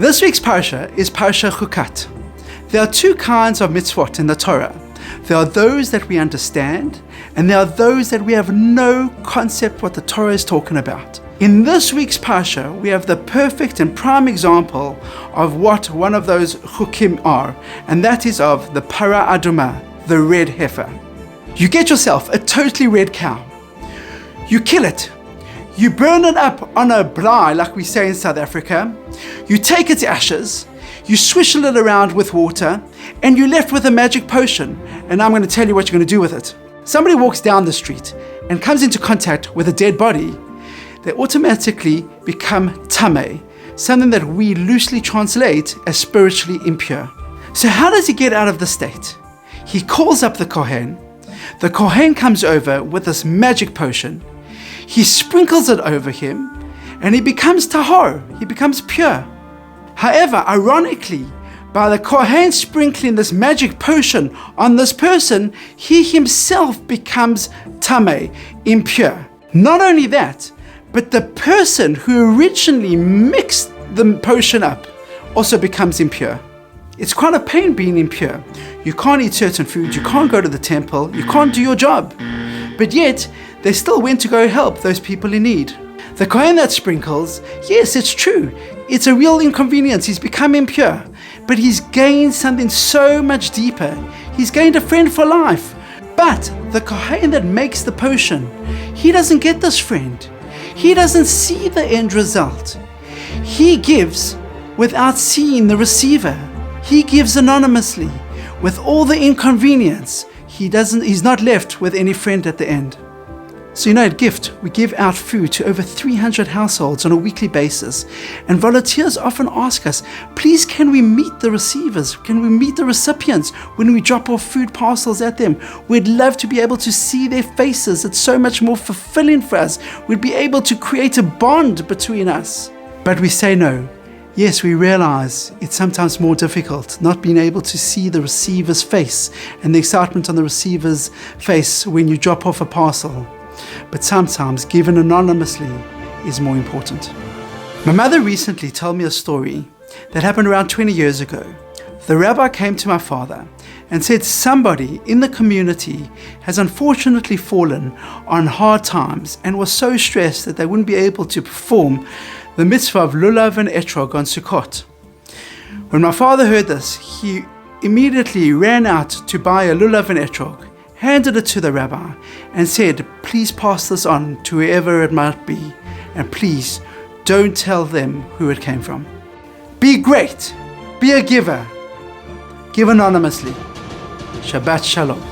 This week's parasha is Parasha Chukat. There are two kinds of mitzvot in the Torah. There are those that we understand, and there are those that we have no concept what the Torah is talking about. In this week's parasha, we have the perfect and prime example of what one of those chukim are, and that is of the para aduma, the red heifer. You get yourself a totally red cow. You kill it. You burn it up on a braai, like we say in South Africa. You take its ashes, you swish it around with water, and you're left with a magic potion. And I'm going to tell you what you're going to do with it. Somebody walks down the street and comes into contact with a dead body, they automatically become tameh, something that we loosely translate as spiritually impure. So how does he get out of the state? He calls up the Kohen. The Kohen comes over with this magic potion. He sprinkles it over him, and he becomes tahor, he becomes pure. However, ironically, by the Kohen sprinkling this magic potion on this person, he himself becomes tameh, impure. Not only that, but the person who originally mixed the potion up also becomes impure. It's quite a pain being impure. You can't eat certain foods, you can't go to the temple, you can't do your job. But yet, they still went to go help those people in need. The Kohen that sprinkles, yes, it's true. It's a real inconvenience. He's become impure. But he's gained something so much deeper. He's gained a friend for life. But the Kohen that makes the potion, he doesn't get this friend. He doesn't see the end result. He gives without seeing the receiver. He gives anonymously. With all the inconvenience, he's not left with any friend at the end. So at Gift, we give out food to over 300 households on a weekly basis. And volunteers often ask us, please can we meet the receivers? Can we meet the recipients when we drop off food parcels at them? We'd love to be able to see their faces. It's so much more fulfilling for us. We'd be able to create a bond between us. But we say no. Yes, we realize it's sometimes more difficult not being able to see the receiver's face and the excitement on the receiver's face when you drop off a parcel. But sometimes given anonymously is more important. My mother recently told me a story that happened around 20 years ago. The rabbi came to my father and said somebody in the community has unfortunately fallen on hard times and was so stressed that they wouldn't be able to perform the mitzvah of lulav and etrog on Sukkot. When my father heard this, he immediately ran out to buy a lulav and etrog, handed it to the rabbi, and said, please pass this on to whoever it might be, and please don't tell them who it came from. Be great, be a giver, give anonymously. Shabbat Shalom.